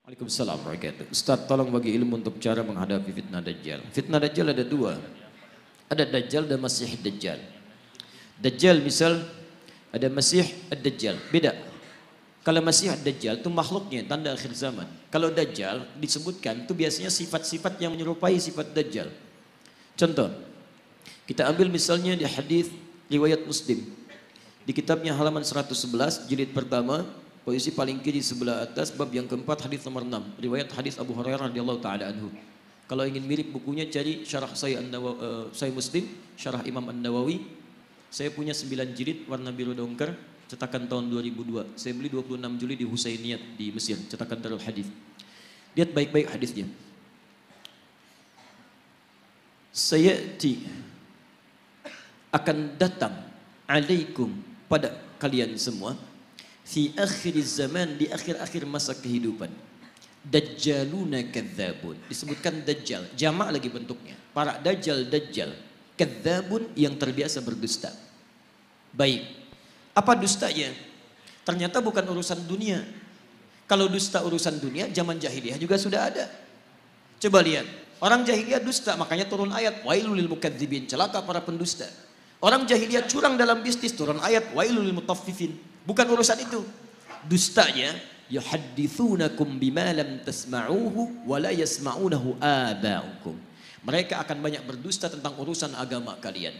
Waalaikumsalam warahmatullahi wabarakatuh. Ustaz, tolong bagi ilmu untuk cara menghadapi fitnah Dajjal. Fitnah Dajjal ada dua. Ada Dajjal dan Masih Dajjal. Dajjal misal ada Masih Ad-Dajjal. Beda. Kalau Masih Ad-Dajjal itu makhluknya tanda akhir zaman. Kalau Dajjal disebutkan itu biasanya sifat-sifat yang menyerupai sifat Dajjal. Contoh, kita ambil misalnya di hadis riwayat Muslim. Di kitabnya halaman 111 jilid pertama, posisi paling kiri sebelah atas, bab yang keempat, hadis nomor 6, riwayat hadis Abu Hurairah radhiyallahu taala anhu. Kalau ingin mirip bukunya cari syarah Sahih Muslim, syarah Imam An-Nawawi. Saya punya 9 jilid warna biru dongker, cetakan tahun 2002. Saya beli 26 Juli di Husainiyat di Mesir, cetakan Darul Hadis. Lihat baik-baik hadisnya. Sayati akan datang alaikum pada kalian semua fi akhir zaman, di akhir-akhir masa kehidupan, dajjaluna kadzabun. Disebutkan dajjal, jamak lagi bentuknya. Para dajjal, kadzabun yang terbiasa berdusta. Baik, apa dustanya? Ternyata bukan urusan dunia. Kalau dusta urusan dunia, zaman jahiliyah juga sudah ada. Coba lihat, orang jahiliyah dusta, makanya turun ayat wailul lil mukadzibin, celaka para pendusta. Orang jahiliyah curang dalam bisnis, turun ayat wailul lil mutaffifin. Bukan urusan itu. Dustanya yuhadditsunakum bima lam tasma'uhu wa la yasma'unahu aba'ukum. Mereka akan banyak berdusta tentang urusan agama kalian.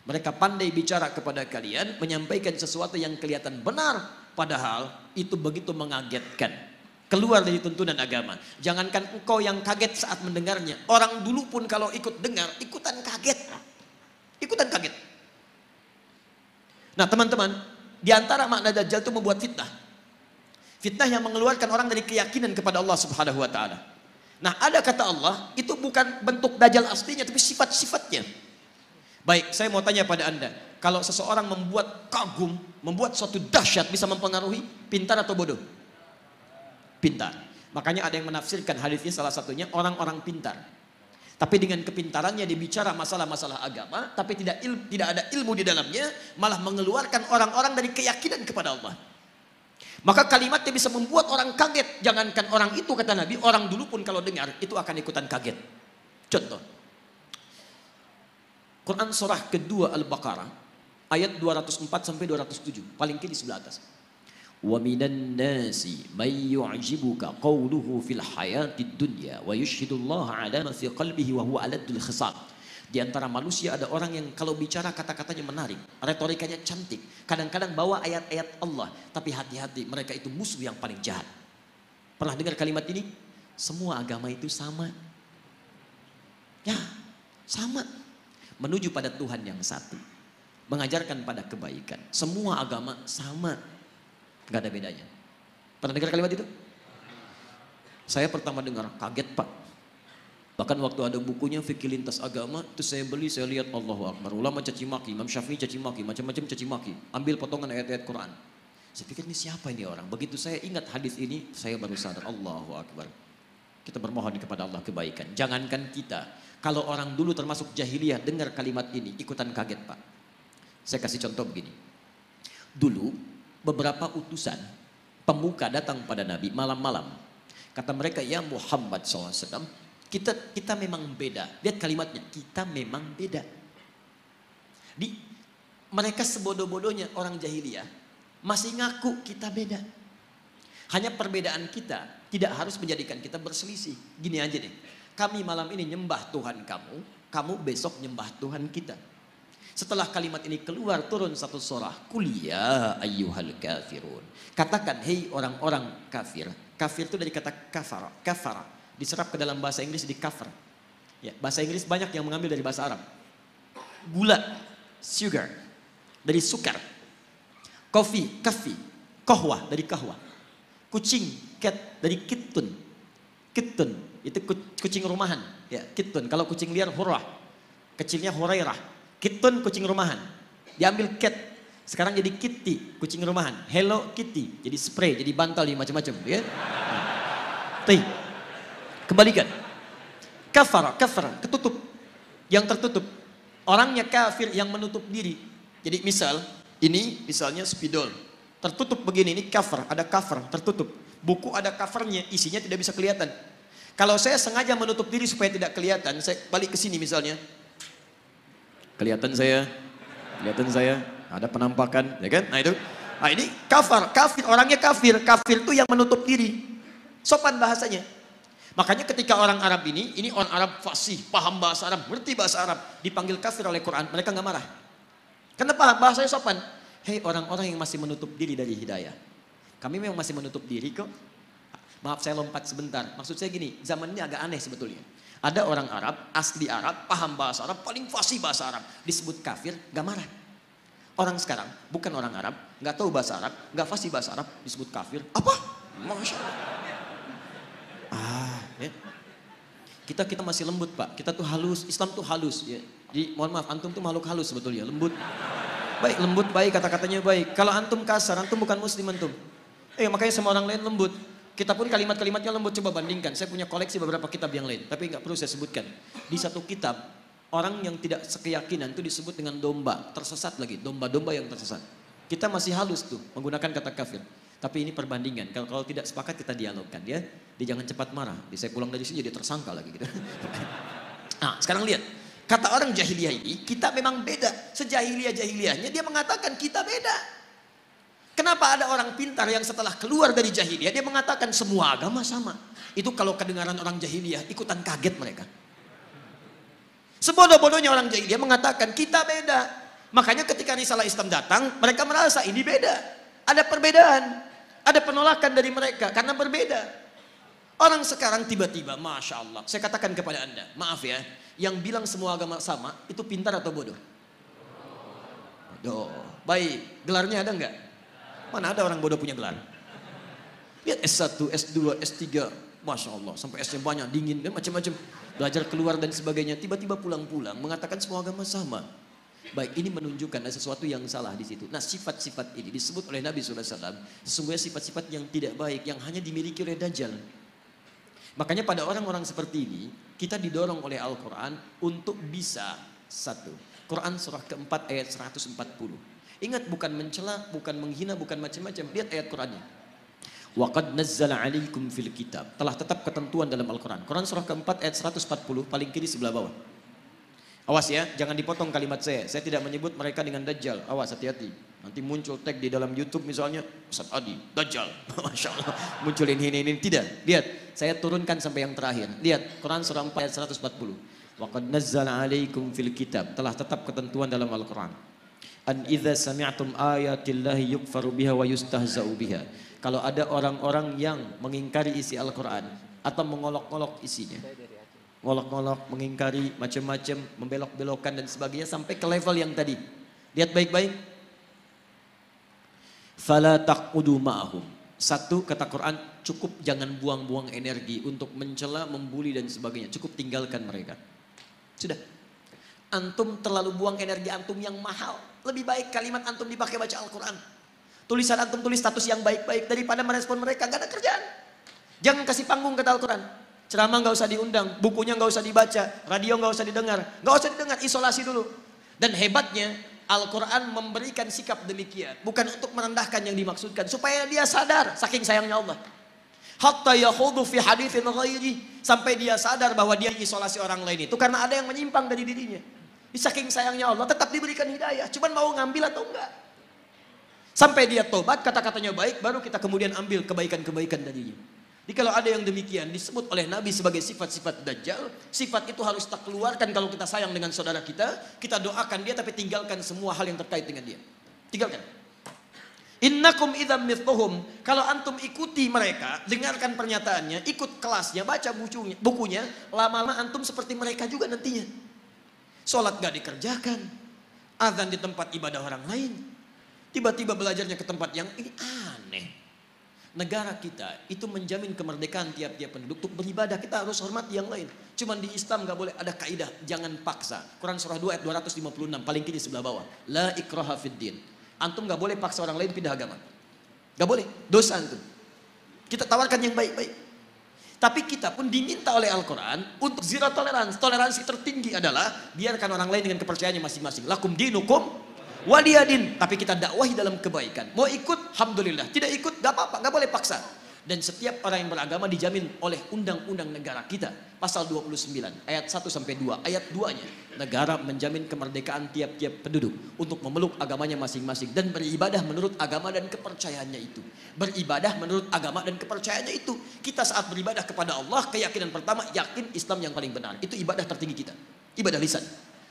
Mereka pandai bicara kepada kalian, menyampaikan sesuatu yang kelihatan benar, padahal itu begitu mengagetkan. Keluar dari tuntunan agama. Jangankan engkau yang kaget saat mendengarnya, orang dulu pun kalau ikut dengar, ikutan kaget. Ikutan kaget. Nah teman-teman, di antara makna Dajjal itu membuat fitnah. Fitnah yang mengeluarkan orang dari keyakinan kepada Allah Subhanahu wa taala. Nah, ada kata Allah, itu bukan bentuk Dajjal aslinya, tapi sifat-sifatnya. Baik, saya mau tanya pada Anda, kalau seseorang membuat kagum, membuat suatu dahsyat, bisa mempengaruhi, pintar atau bodoh? Pintar. Makanya ada yang menafsirkan hadisnya, salah satunya orang-orang pintar. Tapi dengan kepintarannya dia bicara masalah-masalah agama, tapi tidak ada ilmu di dalamnya, malah mengeluarkan orang-orang dari keyakinan kepada Allah. Maka kalimatnya bisa membuat orang kaget. Jangankan orang itu, kata Nabi, orang dulu pun kalau dengar itu akan ikutan kaget. Contoh, Quran surah kedua Al-Baqarah ayat 204 sampai 207, paling kiri sebelah atas. Wa minan nasi may yu'jibuka qawluhu fil hayatid dunya wa yushhidullaha ala ma fi qalbihi wa huwa aladul khisab. Di antara manusia ada orang yang kalau bicara kata-katanya menarik, retorikanya cantik, kadang-kadang bawa ayat-ayat Allah, tapi hati-hati, mereka itu musuh yang paling jahat. Pernah dengar kalimat ini? Semua agama itu sama. Ya, sama. Menuju pada Tuhan yang satu. Mengajarkan pada kebaikan. Semua agama sama. Gak ada bedanya. Pernah dengar kalimat itu? Saya pertama dengar, kaget Pak. Bahkan waktu ada bukunya Fikih Lintas Agama, itu saya beli, saya lihat Allahu Akbar. Ulama caci maki, Imam Syafi'i caci maki, macam-macam caci maki. Ambil potongan ayat-ayat Quran. Saya pikir ini siapa ini orang? Begitu saya ingat hadis ini, saya baru sadar, Allahu Akbar. Kita bermohon kepada Allah kebaikan. Jangankan kita, kalau orang dulu termasuk jahiliyah dengar kalimat ini, ikutan kaget Pak. Saya kasih contoh begini. Dulu, beberapa utusan pemuka datang pada Nabi malam-malam. Kata mereka, ya Muhammad SAW, kita memang beda. Lihat kalimatnya, kita memang beda. Mereka sebodoh-bodohnya orang jahiliyah masih ngaku kita beda. Hanya perbedaan kita tidak harus menjadikan kita berselisih. Gini aja deh, kami malam ini nyembah Tuhan kamu, kamu besok nyembah Tuhan kita. Setelah kalimat ini keluar, turun satu surah, Qul ya ayyuhal kafirun. Katakan, hei orang-orang kafir. Kafir itu dari kata kafara. Kafara diserap ke dalam bahasa Inggris di kafir. Ya, bahasa Inggris banyak yang mengambil dari bahasa Arab. Gula, sugar, dari sukar. Kopi, kafi. Kohwa, dari kahwa. Kucing, cat, dari kitun. Kitun, itu kucing rumahan. Ya, kitun. Kalau kucing liar, hurrah. Kecilnya hurairah. Kitun, kucing rumahan. Diambil cat. Sekarang jadi kitty, kucing rumahan. Hello Kitty, jadi spray, jadi bantal, jadi macam-macam. Ya? Kembalikan. Kafara, ketutup. Yang tertutup. Orangnya kafir yang menutup diri. Jadi misal, ini misalnya spidol. Tertutup begini, ini cover, ada cover, tertutup. Buku ada covernya, isinya tidak bisa kelihatan. Kalau saya sengaja menutup diri supaya tidak kelihatan, saya balik ke sini misalnya. Kelihatan saya, ada penampakan, ya kan? Nah itu, nah ini kafir, orangnya kafir itu yang menutup diri. Sopan bahasanya. Makanya ketika orang Arab ini orang Arab fasih, paham bahasa Arab, ngerti bahasa Arab, dipanggil kafir oleh Quran, mereka nggak marah. Karena paham bahasanya sopan. Hei orang-orang yang masih menutup diri dari hidayah. Kami memang masih menutup diri kok. Maaf saya lompat sebentar. Maksud saya gini, zaman ini agak aneh sebetulnya. Ada orang Arab, asli Arab, paham bahasa Arab, paling fasih bahasa Arab. Disebut kafir, gak marah. Orang sekarang, bukan orang Arab, gak tahu bahasa Arab, gak fasih bahasa Arab, disebut kafir. Apa? Masya Allah. Ya. Kita masih lembut Pak. Kita tuh halus, Islam tuh halus. Ya. Jadi mohon maaf, antum tuh makhluk halus sebetulnya, lembut. Baik, lembut baik, kata-katanya baik. Kalau antum kasar, antum bukan muslim antum. Makanya sama orang lain lembut. Kita pun kalimat-kalimatnya lembut, coba bandingkan. Saya punya koleksi beberapa kitab yang lain, tapi nggak perlu saya sebutkan. Di satu kitab, orang yang tidak sekeyakinan itu disebut dengan domba, tersesat lagi, domba-domba yang tersesat. Kita masih halus tuh, menggunakan kata kafir. Tapi ini perbandingan, kalau tidak sepakat kita dialogkan ya. Dia jangan cepat marah, saya pulang dari sini jadi tersangka lagi gitu. Nah, sekarang lihat. Kata orang jahiliyah ini, kita memang beda. Sejahiliyah-jahiliyahnya dia mengatakan kita beda. Kenapa ada orang pintar yang setelah keluar dari jahiliyah, dia mengatakan semua agama sama. Itu kalau kedengaran orang jahiliyah, ikutan kaget mereka. Sebodoh-bodohnya orang jahiliyah mengatakan kita beda. Makanya ketika risalah Islam datang, mereka merasa ini beda. Ada perbedaan. Ada penolakan dari mereka karena berbeda. Orang sekarang tiba-tiba, Masya Allah. Saya katakan kepada Anda, maaf ya. Yang bilang semua agama sama, itu pintar atau bodoh? Bodoh. Baik, gelarnya ada enggak? Mana ada orang bodoh punya gelar? Lihat S1, S2, S3, Masya Allah. Sampai S-nya banyak, dingin, dan macam-macam. Belajar keluar dan sebagainya. Tiba-tiba pulang-pulang, mengatakan semua agama sama. Baik, ini menunjukkan ada sesuatu yang salah di situ. Nah, sifat-sifat ini disebut oleh Nabi SAW. Sesungguhnya sifat-sifat yang tidak baik, yang hanya dimiliki oleh Dajjal. Makanya pada orang-orang seperti ini, kita didorong oleh Al-Quran untuk bisa satu. Quran surah keempat ayat 140. Ingat, bukan mencela, bukan menghina, bukan macam-macam. Lihat ayat Qurannya. Wa qad nazzala 'alaikum fil kitab. Telah tetap ketentuan dalam Al-Quran. Quran surah keempat ayat 140, paling kiri sebelah bawah. Awas ya, jangan dipotong kalimat saya. Saya tidak menyebut mereka dengan Dajjal. Awas, hati-hati. Nanti muncul tag di dalam YouTube misalnya, Ustaz Adi, Dajjal. Masya Allah. Muncul ini. Tidak. Lihat, saya turunkan sampai yang terakhir. Lihat, Quran surah 4 ayat 140. Wa qad nazzala 'alaikum fil kitab. Telah tetap ketentuan dalam Al-Quran. An idza sami'tum ayatillahi yukfaru biha wa yustahza'u biha. Kalau ada orang-orang yang mengingkari isi Al-Quran atau mengolok-olok isinya, ngolok-ngolok, mengingkari macam-macam, membelok-belokkan dan sebagainya sampai ke level yang tadi. Lihat baik-baik. Fala taqudu ma'ahum. Satu, kata Quran, cukup jangan buang-buang energi untuk mencela, membuli dan sebagainya. Cukup tinggalkan mereka. Sudah. Antum terlalu buang energi antum yang mahal. Lebih baik kalimat antum dipakai baca Al-Quran. Tulisan antum tulis status yang baik-baik daripada merespon mereka. Gak ada kerjaan. Jangan kasih panggung kata Al-Quran. Ceramah gak usah diundang, bukunya gak usah dibaca, radio gak usah didengar. Gak usah didengar, isolasi dulu. Dan hebatnya Al-Quran memberikan sikap demikian. Bukan untuk merendahkan yang dimaksudkan. Supaya dia sadar saking sayangnya Allah. Hatta yakhudu fi hadithin ghairi. Sampai dia sadar bahwa dia isolasi orang lain itu karena ada yang menyimpang dari dirinya. Saking sayangnya Allah tetap diberikan hidayah. Cuman mau ngambil atau enggak. Sampai dia tobat, kata-katanya baik, baru kita kemudian ambil kebaikan-kebaikan darinya. Jadi kalau ada yang demikian disebut oleh Nabi sebagai sifat-sifat Dajjal, sifat itu harus kita keluarkan kalau kita sayang dengan saudara kita doakan dia tapi tinggalkan semua hal yang terkait dengan dia. Tinggalkan. Innakum idzam mithluhum. Kalau antum ikuti mereka, dengarkan pernyataannya, ikut kelasnya, baca bukunya, lama-lama antum seperti mereka juga nantinya. Sholat gak dikerjakan, azan di tempat ibadah orang lain, tiba-tiba belajarnya ke tempat yang ini aneh. Negara kita itu menjamin kemerdekaan tiap-tiap penduduk untuk beribadah. Kita harus hormati yang lain. Cuman di Islam gak boleh ada kaidah, jangan paksa. Quran surah 2 ayat 256 paling kiri sebelah bawah. La ikraha fid din. Antum gak boleh paksa orang lain pindah agama. Gak boleh, dosa antum. Kita tawarkan yang baik-baik. Tapi kita pun diminta oleh Al-Quran untuk zero toleransi. Toleransi tertinggi adalah biarkan orang lain dengan kepercayaannya masing-masing. Lakum dinukum waliyadin. Tapi kita dakwahi dalam kebaikan. Mau ikut, alhamdulillah. Tidak ikut, gak apa-apa, gak boleh paksa. Dan setiap orang yang beragama dijamin oleh undang-undang negara kita. Pasal 29 ayat 1 sampai 2. Ayat 2-nya, negara menjamin kemerdekaan tiap-tiap penduduk untuk memeluk agamanya masing-masing dan beribadah menurut agama dan kepercayaannya itu. Beribadah menurut agama dan kepercayaannya itu. Kita saat beribadah kepada Allah, keyakinan pertama yakin Islam yang paling benar. Itu ibadah tertinggi kita. Ibadah lisan.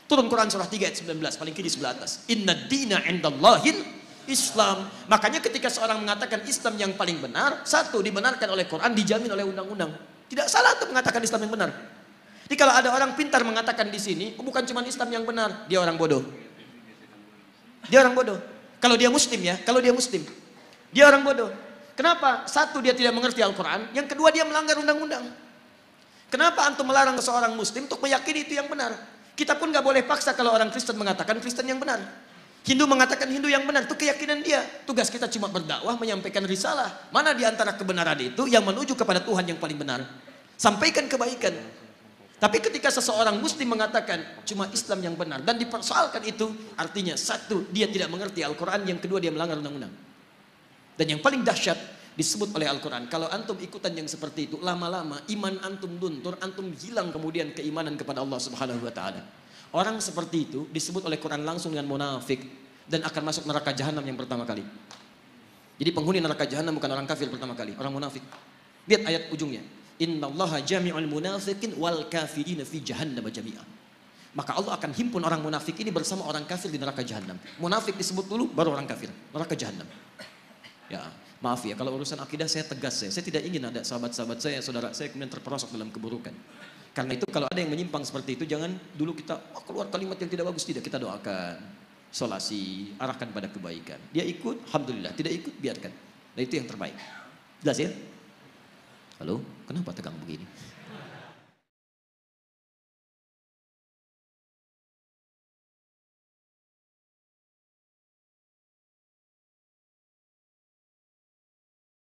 Turun Quran surah 3 ayat 19 paling kiri sebelah atas. Inna dina indallahil Islam. Makanya ketika seorang mengatakan Islam yang paling benar, satu, dibenarkan oleh Quran, dijamin oleh undang-undang. Tidak salah untuk mengatakan Islam yang benar. Jadi kalau ada orang pintar mengatakan di sini, bukan cuma Islam yang benar, dia orang bodoh. Dia orang bodoh. Kalau dia muslim ya, kalau dia muslim, dia orang bodoh. Kenapa? Satu, dia tidak mengerti Al-Quran. Yang kedua, dia melanggar undang-undang. Kenapa antum melarang seorang muslim untuk meyakini itu yang benar? Kita pun gak boleh paksa kalau orang Kristen mengatakan Kristen yang benar. Hindu mengatakan Hindu yang benar, itu keyakinan dia. Tugas kita cuma berdakwah, menyampaikan risalah. Mana di antara kebenaran itu yang menuju kepada Tuhan yang paling benar? Sampaikan kebaikan. Tapi ketika seseorang muslim mengatakan cuma Islam yang benar dan dipersoalkan itu, artinya satu, dia tidak mengerti Al-Quran, yang kedua dia melanggar undang-undang. Dan yang paling dahsyat disebut oleh Al-Quran, kalau antum ikutan yang seperti itu, lama-lama iman antum luntur, antum hilang kemudian keimanan kepada Allah Subhanahu wa taala. Orang seperti itu disebut oleh Quran langsung dengan munafik dan akan masuk neraka jahanam yang pertama kali. Jadi penghuni neraka jahanam bukan orang kafir pertama kali, orang munafik. Lihat ayat ujungnya. Innallaha jami'ul munafiqin wal kafirina fi jahannam jami'a. Maka Allah akan himpun orang munafik ini bersama orang kafir di neraka jahanam. Munafik disebut dulu baru orang kafir, neraka jahanam. Ya, maaf ya kalau urusan akidah saya tegas saya tidak ingin ada sahabat-sahabat saya, saudara saya kemudian terperosok dalam keburukan. Karena itu kalau ada yang menyimpang seperti itu, jangan dulu kita keluar kalimat yang tidak bagus, tidak, kita doakan, solasi, arahkan pada kebaikan. Dia ikut, alhamdulillah, tidak ikut, biarkan. Nah itu yang terbaik. Jelas ya? Halo, kenapa tegang begini?